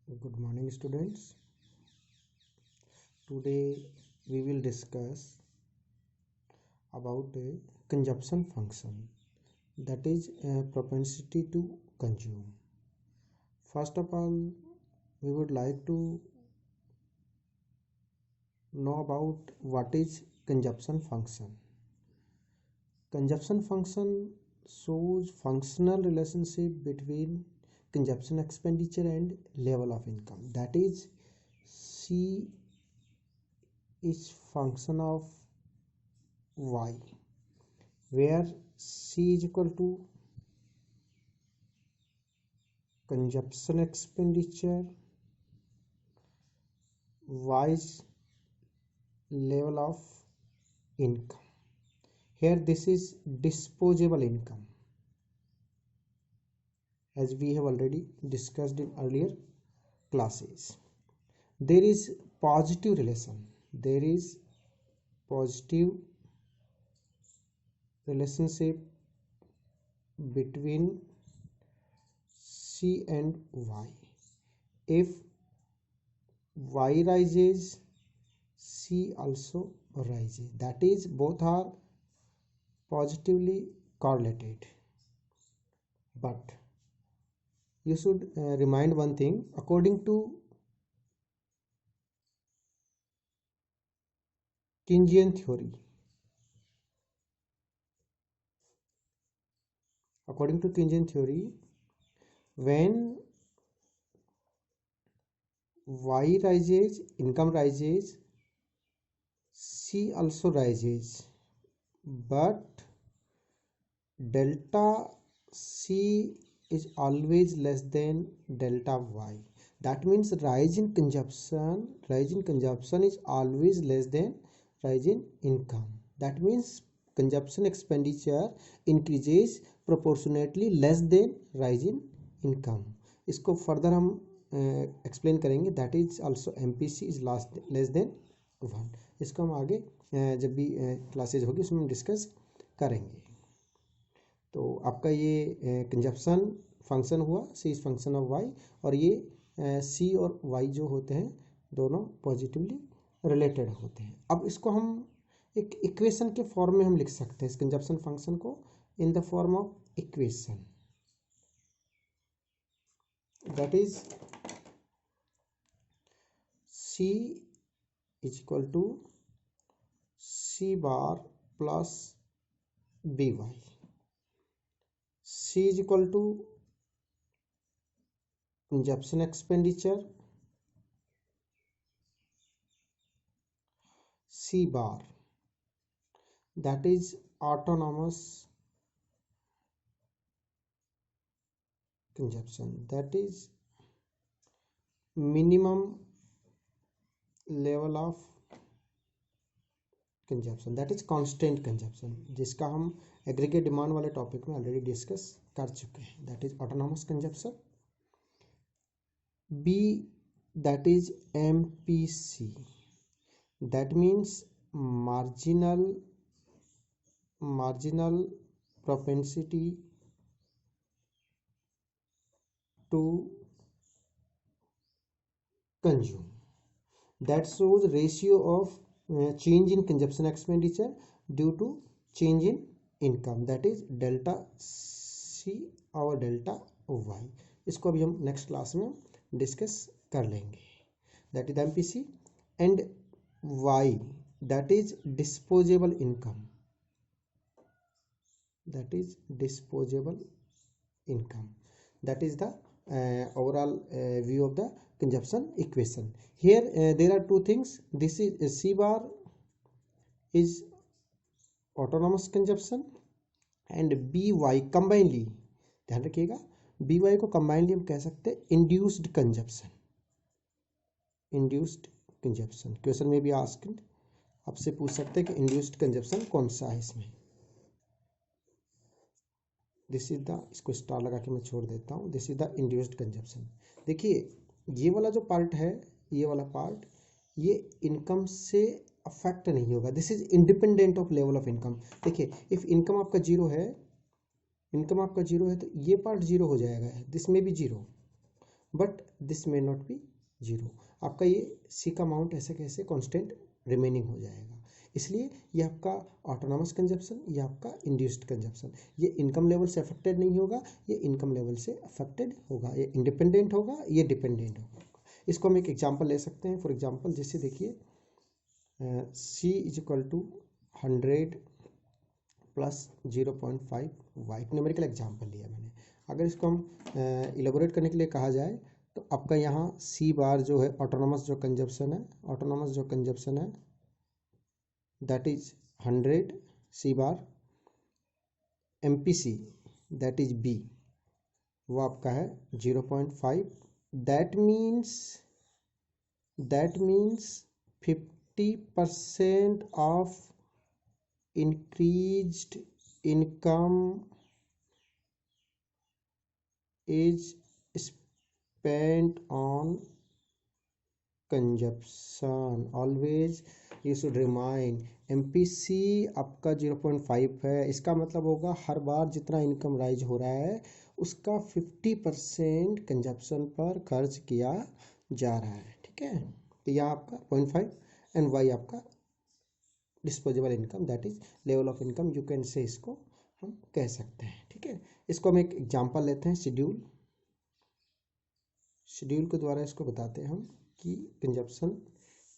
Good morning, students. Today we will discuss about a consumption function, that is a propensity to consume. First of all, we would like to know about what is consumption function. Consumption function shows functional relationship between consumption expenditure and level of income. That is, C is function of y, where C is equal to consumption expenditure, y is level of income. Here this is disposable income, as we have already discussed in earlier classes. There is positive relation. There is positive relationship between C and y. If y rises, C also rises. That is, both are positively correlated. But you should remind one thing. According to Keynesian theory, when y rises, income rises, C also rises, but delta C is always less than delta y. That means rise in consumption is always less than rise in income. That means consumption expenditure increases proportionately less than rise in income. इसको further हम explain करेंगे. That is also MPC is less than 1. इसको हम आगे जब भी classes होगी उसमें हम डिस्कस करेंगे. तो आपका ये कंजप्शन फंक्शन हुआ, सी इज फंक्शन ऑफ वाई, और ये सी और वाई जो होते हैं दोनों पॉजिटिवली रिलेटेड होते हैं. अब इसको हम एक इक्वेशन के फॉर्म में हम लिख सकते हैं, इस कंजप्शन फंक्शन को in the form of equation. That is C is equal to C bar plus BY. C is equal to consumption expenditure, C bar, that is autonomous consumption, that is minimum level of consumption, that is constant consumption, जिसका हम aggregate demand वाले topic में already discuss कर चुके हैं. That is autonomous consumption. B, that is MPC, that means marginal propensity to consume. That shows ratio of change in consumption expenditure due to change in income, that is delta C और delta Y. इसको अभी हम next class में discuss कर लेंगे. That is MPC. And Y, that is disposable income, that is disposable income. That is the overall view of the consumption equation. Here there are two things. This is C bar is autonomous consumption and BY combinedly, ध्यान रखिएगा, BY को combinedly हम कह सकते हैं induced consumption. Question में भी asked, आपसे पूछ सकते हैं कि induced consumption कौन सा है इसमें. दिस इज द, इसको स्टार लगा के मैं छोड़ देता हूँ. This is the induced consumption. देखिए ये वाला जो पार्ट है, ये वाला पार्ट, ये इनकम से अफेक्ट नहीं होगा. This is independent of level of income. देखिए इफ इनकम आपका जीरो है तो ये पार्ट जीरो हो जाएगा, दिस में भी zero. But this may not be zero. आपका ये सी का अमाउंट ऐसे कैसे कांस्टेंट रिमेनिंग हो जाएगा। इसलिए ये आपका ऑटोनॉमस कंजप्शन, ये आपका इंड्यूस्ड कंजप्शन, ये इनकम लेवल से अफेक्टेड नहीं होगा, ये इनकम लेवल से अफेक्टेड होगा, ये इंडिपेंडेंट होगा, ये डिपेंडेंट होगा। इसको हम एक एग्जांपल ले सकते हैं। फॉर एग्जांपल जैसे देखिए C is equal to 100 plus 0.5 Y, numerical example लिया मैंने। अगर इसको हम इलेबोरेट करने के लिए कहा जाए तो आपका यहाँ C बार जो है ऑटोनॉमस जो कंजप्शन है, ऑटोनॉमस जो कंजप्शन है that is 100 C bar, MPC that is B वो आपका है 0.5। That means 50% of increased income is spent on consumption. Always you should remind MPC आपका 0.5 है, इसका मतलब होगा हर बार जितना इनकम राइज हो रहा है उसका 50% कंजप्शन पर खर्च किया जा रहा है। ठीक है, तो यह आपका 0.5 एंड वाई आपका disposable income that is level of income, you can say इसको हम कह सकते हैं। ठीक है, इसको हम एक एग्जांपल लेते हैं शेड्यूल के द्वारा इसको बताते हैं हम कि कंजप्शन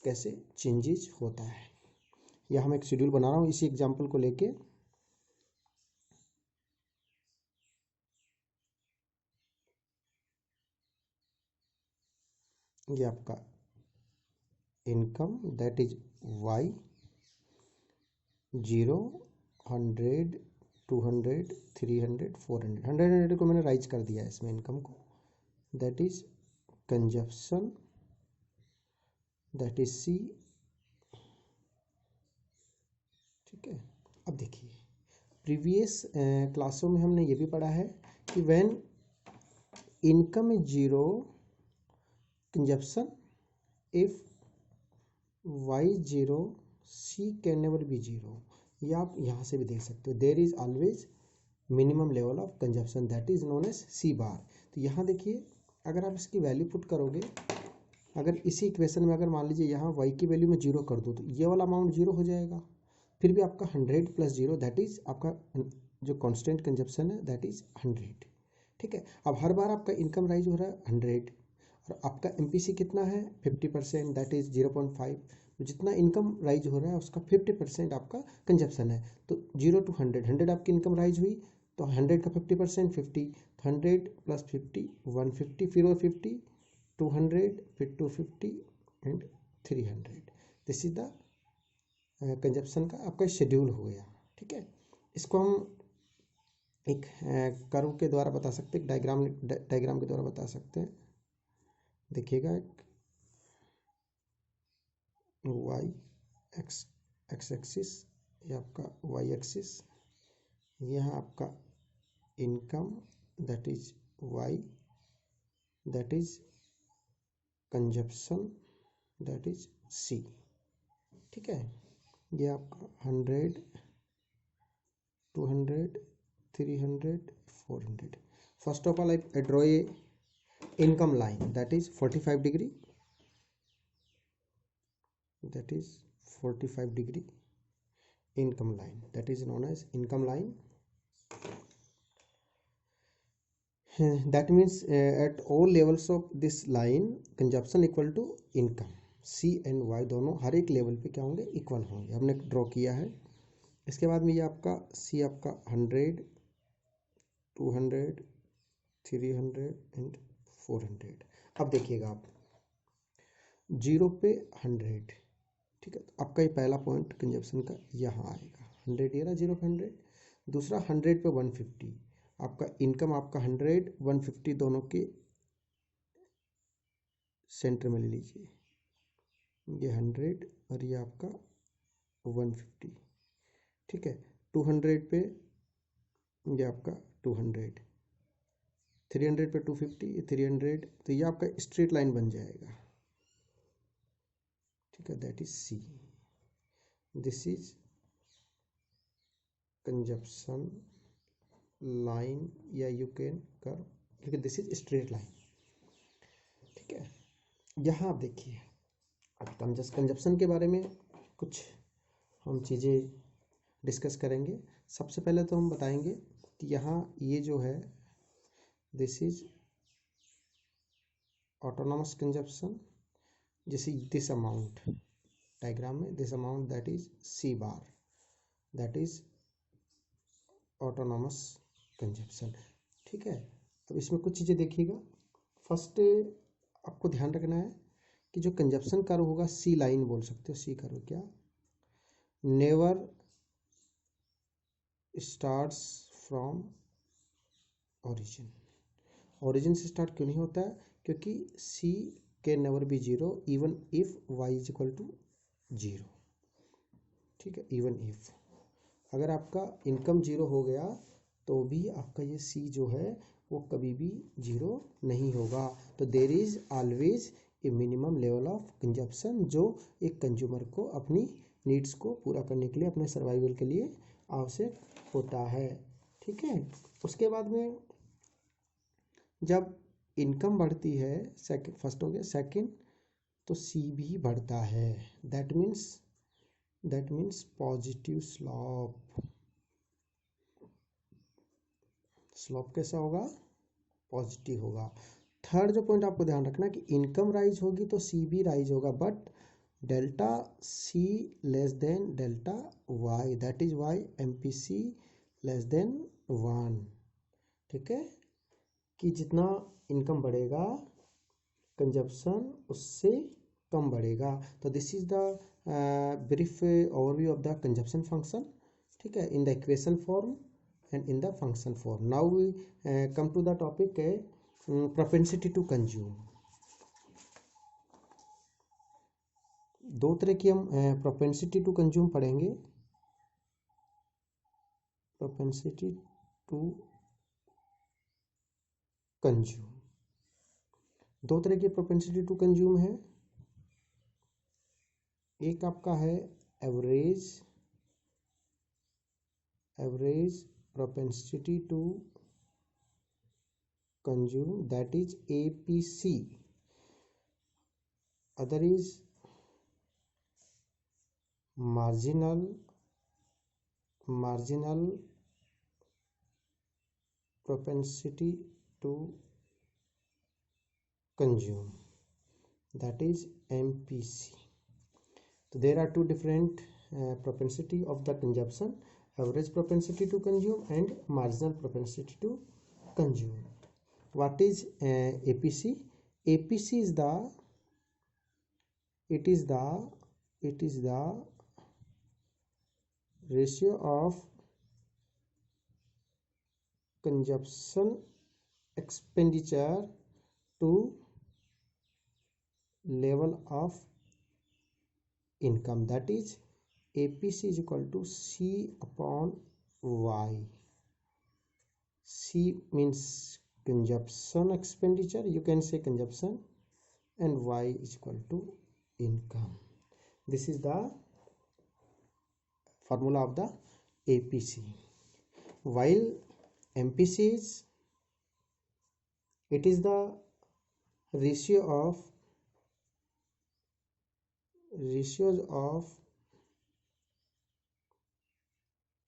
कैसे चेंजेस होता है। या हम एक शेड्यूल बना रहा हूँ इसी एग्जांपल को लेके। ये आपका इनकम दैट इज वाई 0, 100, 200, 300, 400, 100 को मैंने राइज कर दिया है इसमें इनकम को, that is consumption that is C। ठीक है, अब देखिए प्रीवियस क्लासों में हमने ये भी पढ़ा है कि when income is zero consumption, if Y zero C can never be zero. या आप यहाँ से भी देख सकते हो there is always minimum level of consumption that is known as C bar. तो यहाँ देखिए अगर आप इसकी वैल्यू पुट करोगे, अगर इसी इक्वेशन में अगर मान लीजिए यहाँ y की वैल्यू में जीरो कर दो तो ये वाला अमाउंट जीरो हो जाएगा। फिर भी आपका 100 प्लस जीरो दैट इज आपका जो कांस्टेंट कंजप्शन है दैट इज 100। ठीक है, अब हर बार आपका इनकम राइज हो रहा है 100 और आपका MPC कितना है 50% दैट इज 0.5। जितना इनकम राइज हो रहा है उसका 50% आपका कंजप्शन है। तो 0 to 100, 100 आपकी इनकम राइज हुई तो 100 का 50% 50, 100 प्लस 50 150, फिर और 50 200, फिर 250 and 300। This is the consumption का आपका शेड्यूल हो गया। ठीक है, इसको हम एक कर्व के द्वारा बता सकते हैं, डायग्राम के द्वारा बता सकते हैं। देखिएगा एक वाई एक्स एक्सिस, ये आपका वाई एक्सिस, यह आपका income that is Y, that is consumption that is C। ठीक है, ये आपका 100, 200, 300, 400। First of all I draw a income line that is 45 degree, that is 45 degree income line, that is known as income line. That means at all levels of this line consumption equal to income, C and Y दोनों हर एक level पे क्या होंगे, equal होंगे। हमने draw किया है। इसके बाद में ये आपका C आपका 100, 200, 300 एंड 400। अब देखिएगा आप 0 पे 100, ठीक है, तो आपका ये पहला पॉइंट कंजप्शन का यहाँ आएगा 100, ये रहा 0 पे 100। दूसरा 100 पे 150, आपका इनकम आपका 100 150 दोनों के सेंटर में ले लीजिए, ये 100 और ये आपका 150। ठीक है, 200 पे ये आपका 200, 300 पे 250, ये 300, तो ये आपका स्ट्रेट लाइन बन जाएगा। ठीक है, that is C। This is consumption line या यू कैन कर्व, क्योंकि दिस इज स्ट्रेट लाइन। यहाँ आप देखिए, अब कंजप्शन के बारे में कुछ हम चीज़ें डिस्कस करेंगे। सबसे पहले तो हम बताएंगे कि यहाँ ये जो है दिस इज ऑटोनॉमस कंजप्शन, जैसे दिस अमाउंट डायग्राम में, this amount that is C bar, that is autonomous consumption. ठीक है, अब इसमें कुछ चीज़ें देखिएगा। फर्स्ट आपको ध्यान रखना है कि जो कंजप्शन कर्व होगा, सी लाइन बोल सकते हो, सी कर्व क्या, never starts from origin. Origin से स्टार्ट क्यों नहीं होता है? क्योंकि C can never be zero even if Y is equal to zero. ठीक है, इवन इफ अगर आपका इनकम जीरो हो गया तो भी आपका ये सी जो है वो कभी भी जीरो नहीं होगा। तो there is always a minimum level of consumption जो एक कंज्यूमर को अपनी नीड्स को पूरा करने के लिए, अपने सर्वाइवल के लिए आवश्यक होता है। ठीक है, उसके बाद में जब इनकम बढ़ती है, सेकंड फर्स्ट हो गया, सेकंड तो सी भी बढ़ता है। That means positive slope. Slope कैसा होगा? पॉजिटिव होगा। थर्ड जो पॉइंट आपको ध्यान रखना है कि इनकम राइज होगी तो सी भी राइज होगा, but delta C less than delta Y, that is Y MPC less than 1। ठीक है, कि जितना इनकम बढ़ेगा कंजप्शन उससे कम बढ़ेगा। तो this is the brief overview of the consumption function. ठीक है, in the equation form and in the function form. Now we come to the topic propensity to consume. दो तरह की हम propensity to consume पढ़ेंगे। propensity to consume, दो तरह की propensity to consume है। एक आपका है average propensity to consume, that is APC. Other is marginal propensity to consume, that is MPC. So there are two different propensity of the consumption: average propensity to consume and marginal propensity to consume. What is APC? APC is the ratio of consumption expenditure to level of income, that is APC is equal to C upon Y. C means consumption expenditure, you can say consumption, and Y is equal to income. This is the formula of the APC. While MPC is, it is the ratios of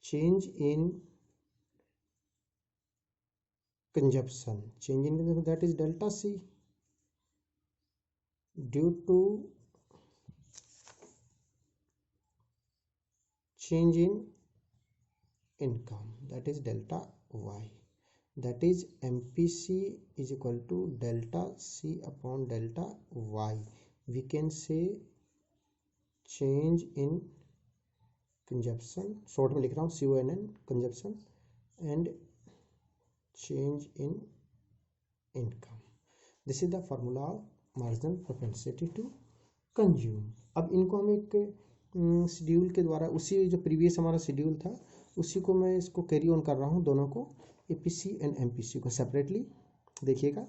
change in consumption, that is delta C, due to change in income, that is delta Y. That is MPC is equal to delta C upon delta Y. We can say change in consumption, short में लिख रहा हूँ CONN, consumption, and change in income. This is the formula of marginal propensity to consume. अब इनको हम एक schedule के द्वारा, उसी जो प्रीवियस हमारा शेड्यूल था उसी को मैं इसको कैरी ऑन कर रहा हूँ, दोनों को APC एंड MPC को सेपरेटली देखिएगा।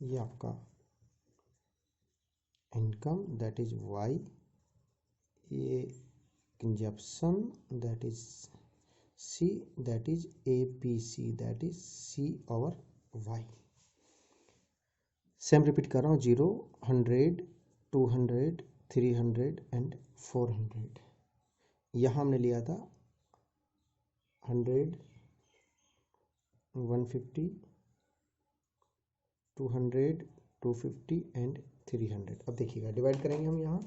ये आपका income that is y, a consumption that is c, that is APC that is c over y. Same repeat कर रहा हूँ, 0, 100, 200, 300 एंड 400। यहाँ हमने लिया था 100, 150, 200, 250 एंड 300। अब देखिएगा डिवाइड करेंगे हम यहाँ,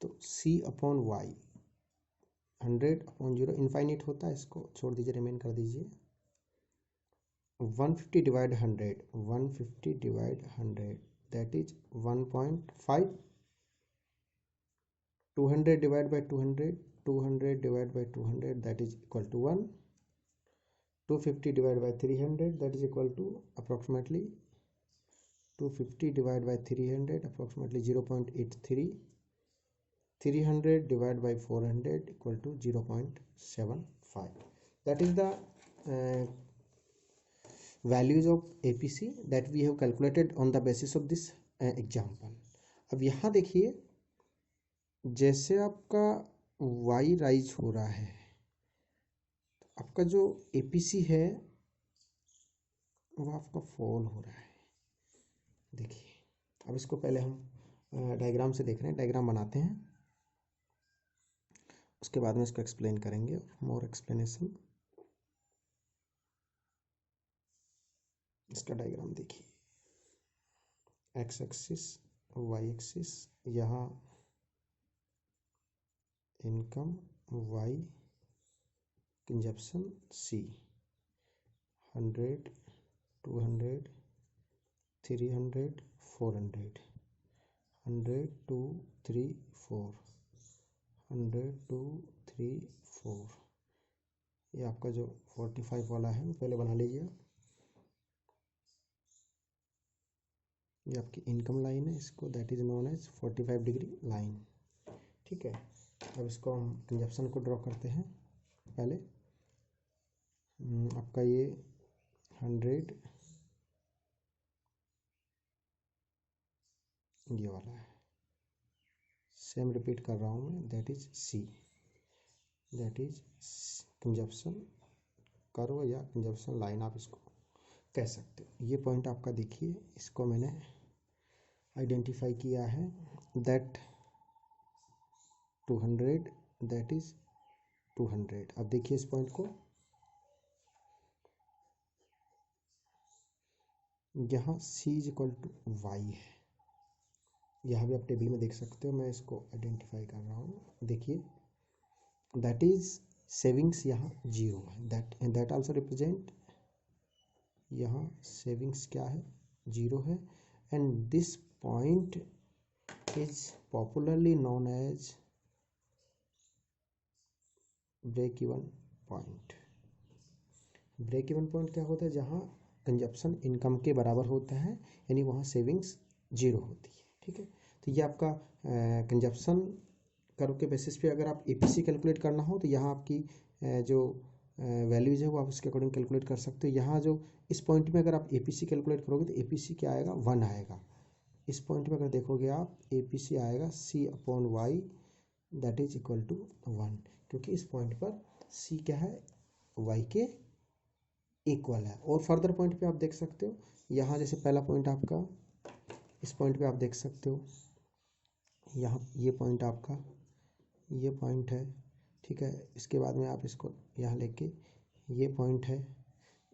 तो c upon Y 100 upon 0 infinite होता है, इसको छोड़ दीजिए, रिमेन कर दीजिए। 150 divide 100, 150 divide 100 that is 1.5। 200 divide by 200, 200 divide by 200 that is equal to 1। 250 divide by 300 that is equal to approximately 250 divide by 300 approximately 0.83। 300 divided by 400 equal to 0.75. That is the values of APC that we have calculated on the basis of this example. अब यहाँ देखिए, जैसे आपका y rise हो रहा है, आपका जो APC है वो आपका फॉल हो रहा है। देखिए, अब इसको पहले हम डायग्राम से देख रहे हैं, डायग्राम बनाते हैं, उसके बाद में इसको एक्सप्लेन करेंगे, मोर एक्सप्लेनेशन। इसका डायग्राम देखिए, एक्स एक्सिस, वाई एक्सिस, यहाँ इनकम वाई, कंजप्शन सी, 100, 200, 300, 400, 100, 2, 3, 4, 100, 2, 3, 4। ये आपका जो 45 वाला है वो पहले बना लीजिए। ये आपकी इनकम लाइन है, इसको that is known as 45 degree line. ठीक है, अब इसको हम कंजप्शन को ड्रॉ करते हैं। पहले आपका ये 100 ये वाला है, सेम रिपीट कर रहा हूँ मैं, that is C, that is consumption curve या कंजप्शन लाइन आप इसको कह सकते हो। ये पॉइंट आपका देखिए, इसको मैंने आइडेंटिफाई किया है, दैट 200 दैट इज 200। अब देखिए इस पॉइंट को, यहाँ c is equal to Y है, यहाँ भी आप टेबल में देख सकते हो, मैं इसको आइडेंटिफाई कर रहा हूँ। देखिए दैट इज सेविंग्स यहाँ 0 है, दैट आल्सो रिप्रेजेंट, यहाँ सेविंग्स क्या है 0 है, and this point is popularly known as break even point. Break even point क्या होता है, जहाँ कंजप्शन इनकम के बराबर होता है, यानी वहाँ सेविंग्स 0 होती है। ठीक है, तो ये आपका कंजप्शन कर्व के बेसिस पे अगर आप एपीसी कैलकुलेट करना हो तो यहाँ आपकी जो वैल्यूज है वो आप उसके अकॉर्डिंग कैलकुलेट कर सकते हो। यहाँ जो इस पॉइंट में अगर आप एपीसी कैलकुलेट करोगे तो एपीसी क्या आएगा, 1 आएगा। इस पॉइंट में अगर देखोगे आप, एपीसी आएगा c upon Y that is equal to 1, क्योंकि इस पॉइंट पर c क्या है, y के इक्वल है। और फर्दर पॉइंट पे आप देख सकते हो, यहाँ जैसे पहला पॉइंट आपका, इस पॉइंट पे आप देख सकते हो, यहाँ ये पॉइंट आपका, ये पॉइंट है। ठीक है, इसके बाद में आप इसको यहाँ लेके, ये पॉइंट है,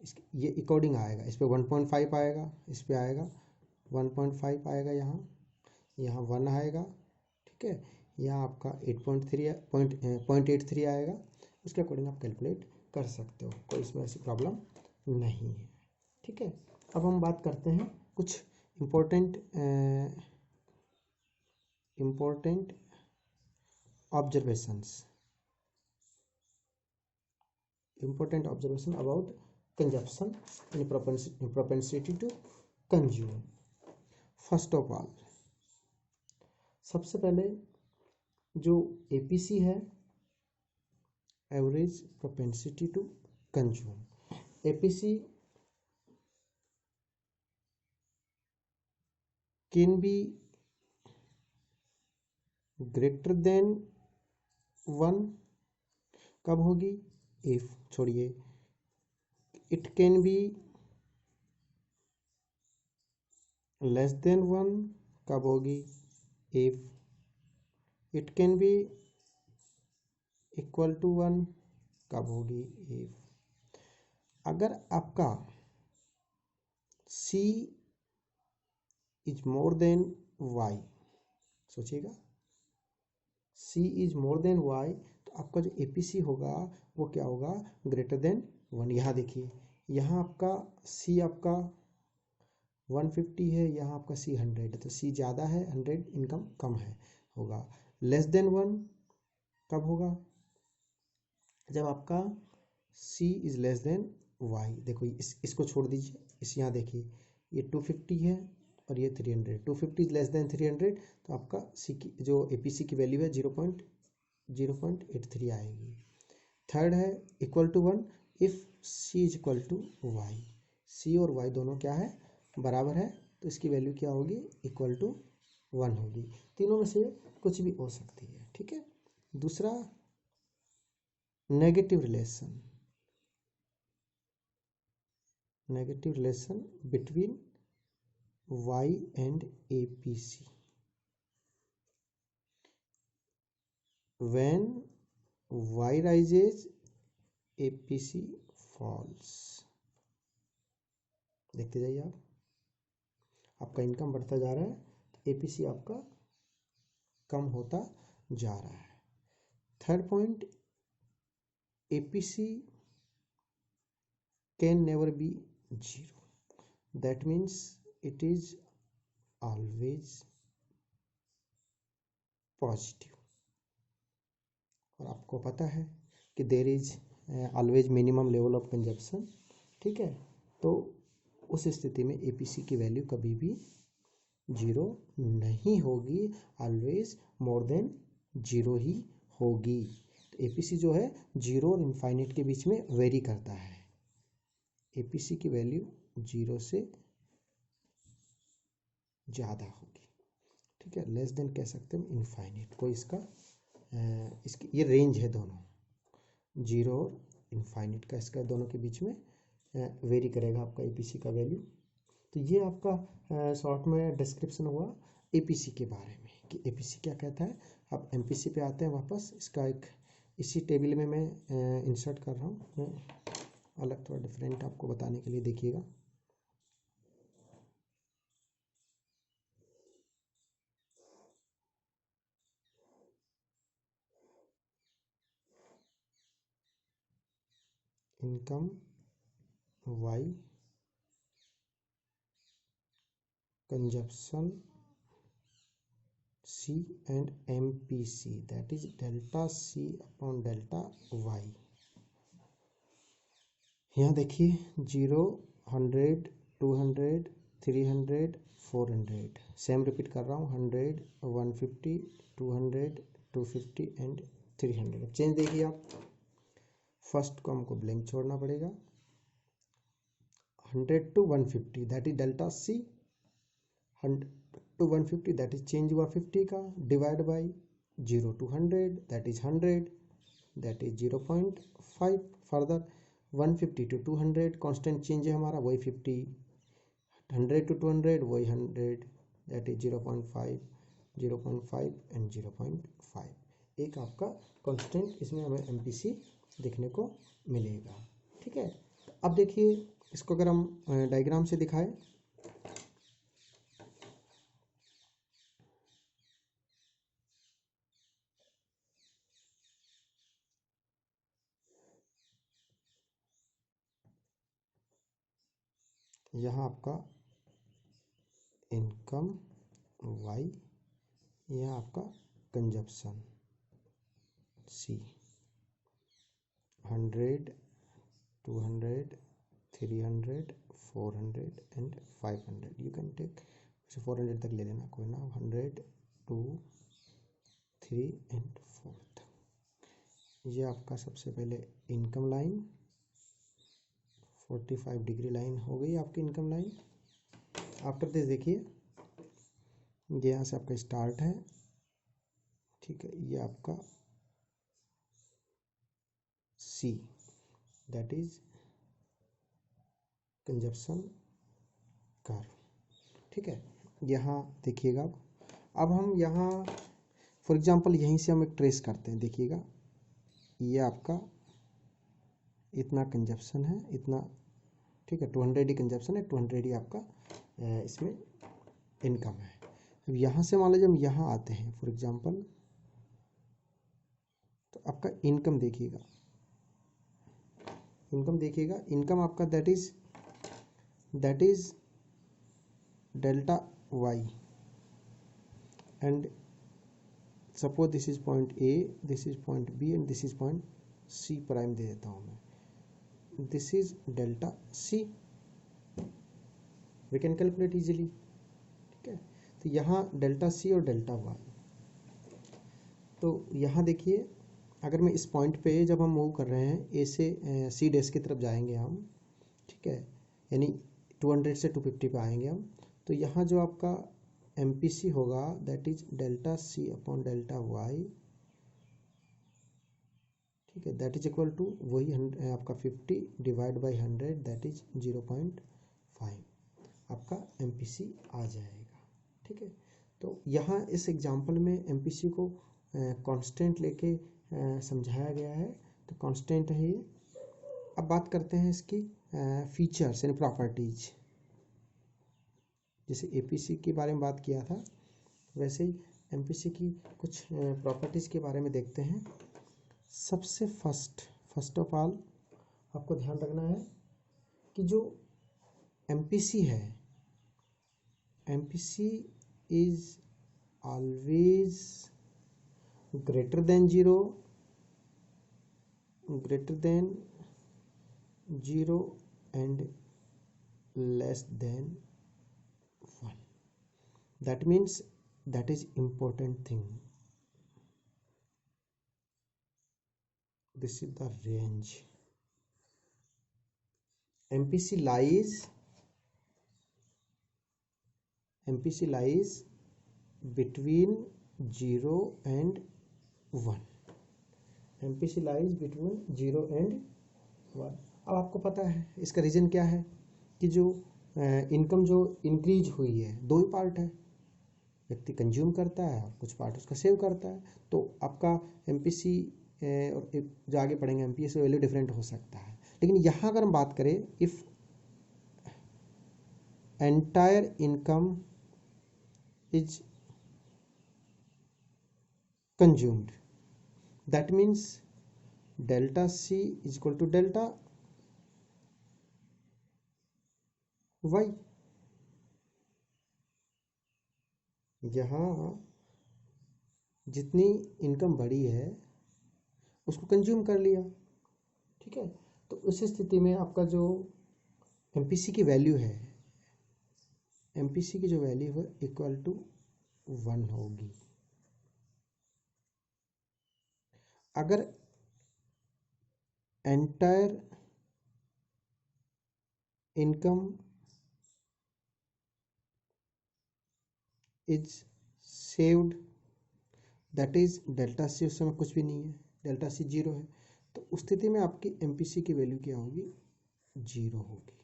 इसके ये अकॉर्डिंग आएगा, इस पर 1.5 आएगा, इस पर आएगा 1.5 आएगा, यहाँ 1 आएगा। ठीक है, यहाँ आपका 0.83 आएगा, उसके अकॉर्डिंग आप कैलकुलेट कर सकते हो, कोई इसमें ऐसी प्रॉब्लम नहीं है। ठीक है, अब हम बात करते हैं कुछ important observations about consumption and propensity to consume. First of all, सबसे पहले जो एपीसी है, average propensity to consume, APC can be greater than 1 कब होगी? इफ, छोड़िए, it can be less than 1 कब होगी? If it can be equal to 1 कब होगी? इफ अगर आपका c is more than y, सोचिएगा c is more than y, तो आपका जो एपीसी होगा वो क्या होगा? Greater than 1। यहाँ देखिए, यहाँ आपका c आपका 150 है, यहाँ आपका c 100 है, तो c ज़्यादा है, 100 इनकम कम है, होगा लेस देन 1 कब होगा? जब आपका c is less than y। देखो इसको छोड़ दीजिए, इस यहाँ देखिए ये 250 है और ये 300, 250 इज लेस देन 300, तो आपका c की जो एपीसी की वैल्यू है 0.83 आएगी। थर्ड है equal to 1, if c is equal to y, c और y दोनों क्या है? बराबर है, तो इसकी वैल्यू क्या होगी? इक्वल टू 1 होगी। तीनों में से कुछ भी हो सकती है, ठीक है। दूसरा negative relation, negative relation between y and APC। when y rises APC falls। देखते जाइए आप, आपका इनकम बढ़ता जा रहा है तो एपीसी आपका कम होता जा रहा है। Third point, APC can never be zero, that means it is always positive. और आपको पता है कि there is always minimum level of consumption, ठीक है। तो उस स्थिति में एपीसी की वैल्यू कभी भी जीरो नहीं होगी, ऑलवेज मोर देन जीरो ही होगी। तो एपीसी जो है जीरो और इनफाइनाइट के बीच में वेरी करता है। एपीसी की वैल्यू जीरो से ज़्यादा होगी, ठीक है। लेस देन कह सकते हैं इनफाइनाइट, कोई इसका इसकी ये रेंज है, दोनों जीरो और इनफाइनाइट का, इसका दोनों के बीच में वेरी करेगा आपका एपीसी का वैल्यू। तो ये आपका शॉर्ट में डिस्क्रिप्शन हुआ एपीसी के बारे में कि एपीसी क्या कहता है। अब एमपीसी पे आते हैं वापस, इसका एक इसी टेबल में मैं इंसर्ट कर रहा हूँ, मैं अलग थोड़ा डिफरेंट आपको बताने के लिए, देखिएगा। Income Y, consumption C and MPC, that is delta C upon delta Y। यहाँ देखिए 0, 100, 200, 300, 400, सेम रिपीट कर रहा हूँ, 100, 150, 200, 250 एंड 300। अब चेंज देखिए आप, फर्स्ट को हमको ब्लैंक छोड़ना पड़ेगा। 100 to 150 that is delta C, 100 to 150 that is change हुआ 50 का, divide by 0 to 100 that is 100, that is 0.5। Further 150 to 200 constant change है हमारा, वही 50, 100 to 200 वही 100, दैट इज 0.5, 0.5 एंड 0.5। एक आपका कांस्टेंट इसमें हमें एमपीसी देखने को मिलेगा, ठीक है। अब देखिए इसको अगर हम डायग्राम से दिखाएं, यहाँ आपका इनकम वाई, यह आपका consumption C, 100, 200, 300, 400 and 500। You can take 400 तक ले लेना, कोई ना, 100, 2, 3 एंड 4। ये आपका सबसे पहले इनकम लाइन 45 डिग्री लाइन हो गई आपकी इनकम लाइन। आफ्टर दिस देखिए, ये यहाँ से आपका स्टार्ट है, ठीक है, ये आपका C, that is consumption curve. ठीक है, यहाँ देखिएगा, अब हम यहाँ फॉर एग्जांपल यहीं से हम एक ट्रेस करते हैं। देखिएगा, ये आपका इतना कंजप्शन है, इतना, ठीक है, 200 ही कंजप्शन है, 200 ही आपका इसमें इनकम है। अब यहाँ से मान लीजिए हम यहाँ आते हैं फॉर एग्जांपल, तो आपका इनकम देखिएगा, इनकम आपका that is delta Y, and suppose this is point A, this is point B and this is point C prime दे देता हूँ मैं। This is delta C, we can calculate easily. ठीक है, तो यहाँ डेल्टा सी और डेल्टा वाई, तो यहाँ देखिए, अगर मैं इस पॉइंट पे जब हम मूव कर रहे हैं ए से सी डैश की तरफ जाएंगे हम, ठीक है, यानी 200 से 250 पे आएंगे हम, तो यहाँ जो आपका MPC होगा that is delta C upon delta Y. ठीक है, दैट इज इक्वल टू वही आपका 50 डिवाइड बाई 100 दैट इज 0.5 आपका MPC आ जाएगा। ठीक है, तो यहाँ इस एग्जांपल में MPC को कांस्टेंट लेके समझाया गया है, तो कांस्टेंट है ये। अब बात करते हैं इसकी फीचर्स यानी प्रॉपर्टीज। जैसे APC के बारे में बात किया था, वैसे ही MPC की कुछ प्रॉपर्टीज के बारे में देखते हैं। सबसे फर्स्ट ऑफ ऑल आपको ध्यान रखना है कि जो MPC है, MPC is always greater than zero and less than 1. That means that is important thing. This is the range. MPC lies between 0 and 1. MPC lies between 0 and 1. अब आपको पता है इसका रीजन क्या है कि जो इनकम जो इंक्रीज हुई है, दो ही पार्ट है, व्यक्ति कंज्यूम करता है और कुछ पार्ट उसका सेव करता है। तो आपका MPC और जो आगे पढ़ेंगे MPC वैल्यू डिफरेंट हो सकता है, लेकिन यहाँ अगर हम बात करें, if entire income is consumed, that means delta C is equal to delta Y. यहाँ जितनी इनकम बढ़ी है उसको कंज्यूम कर लिया। ठीक है, तो उस स्थिति में आपका जो MPC की वैल्यू है, MPC की जो वैल्यू है इक्वल टू 1 होगी। अगर entire income is saved, that is delta C उस समय कुछ भी नहीं है, डेल्टा C 0 है, तो उस स्थिति में आपकी MPC की वैल्यू क्या होगी, 0 होगी।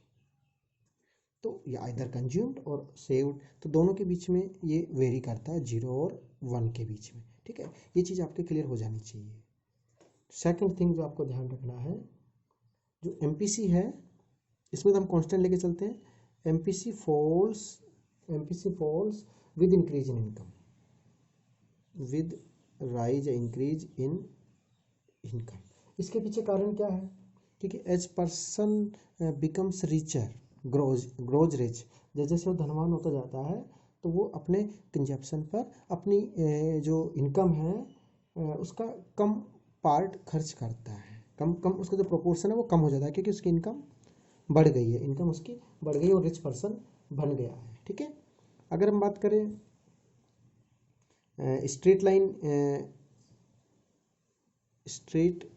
तो ये आइदर कंज्यूम्ड और सेव्ड, तो दोनों के बीच में ये वेरी करता है, 0 और 1 के बीच में। ठीक है, ये चीज़ आपके क्लियर हो जानी चाहिए। सेकंड थिंग जो आपको ध्यान रखना है, जो MPC है इसमें तो हम कांस्टेंट लेके चलते हैं, MPC falls with increase in income, with rise या इंक्रीज इन इनकम। इसके पीछे कारण क्या है, ठीक है, as person becomes richer, grows rich, जैसे जैसे वो धनवान होता जाता है तो वो अपने कंजप्शन पर अपनी जो इनकम है उसका कम पार्ट खर्च करता है, कम उसका जो प्रोपोर्शन है वो कम हो जाता है, क्योंकि उसकी इनकम बढ़ गई है, इनकम उसकी बढ़ गई और रिच पर्सन बन गया है। ठीक है, अगर हम बात करें स्ट्रेट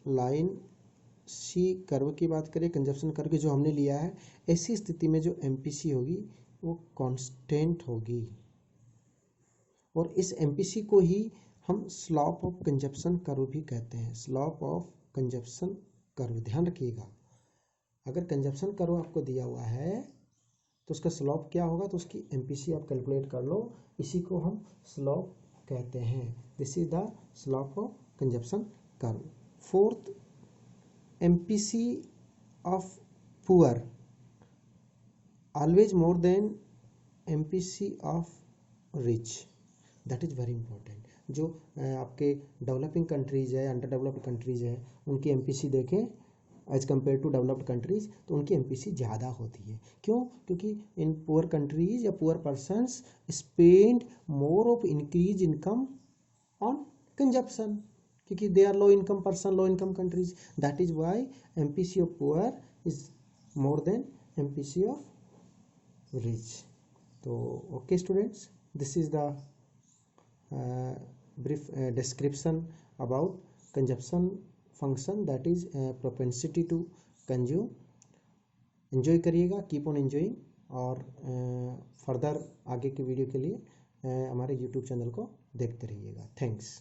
लाइन C कर्व की बात करें, कंजप्शन कर्व की जो हमने लिया है, ऐसी स्थिति में जो MPC होगी वो कांस्टेंट होगी, और इस MPC को ही हम स्लॉप ऑफ कंजप्शन कर्व भी कहते हैं, स्लॉप ऑफ कंजप्शन कर्व। ध्यान रखिएगा, अगर कंजप्शन कर्व आपको दिया हुआ है तो उसका स्लॉप क्या होगा, तो उसकी एमपीसी आप कैलकुलेट कर लो, इसी को हम स्लॉप कहते हैं। This is the slope of consumption curve. Fourth, MPC of poor always more than MPC of rich, that is very important। जो आपके डेवलपिंग कंट्रीज है, अंडर डेवलप्ड कंट्रीज है, उनकी एमपीसी देखें as compare to developed countries, तो उनकी MPC ज़्यादा होती है। क्यों? क्योंकि इन पुअर कंट्रीज या poor persons spend more of increase income on consumption, क्योंकि they are low income person, low income countries, that is Y MPC of poor is more than MPC of rich। तो okay students, this is the brief description about consumption function, that is propensity to consume। enjoy करिएगा, keep on enjoying, और further आगे के video के लिए हमारे YouTube channel को देखते रहिएगा। थैंक्स।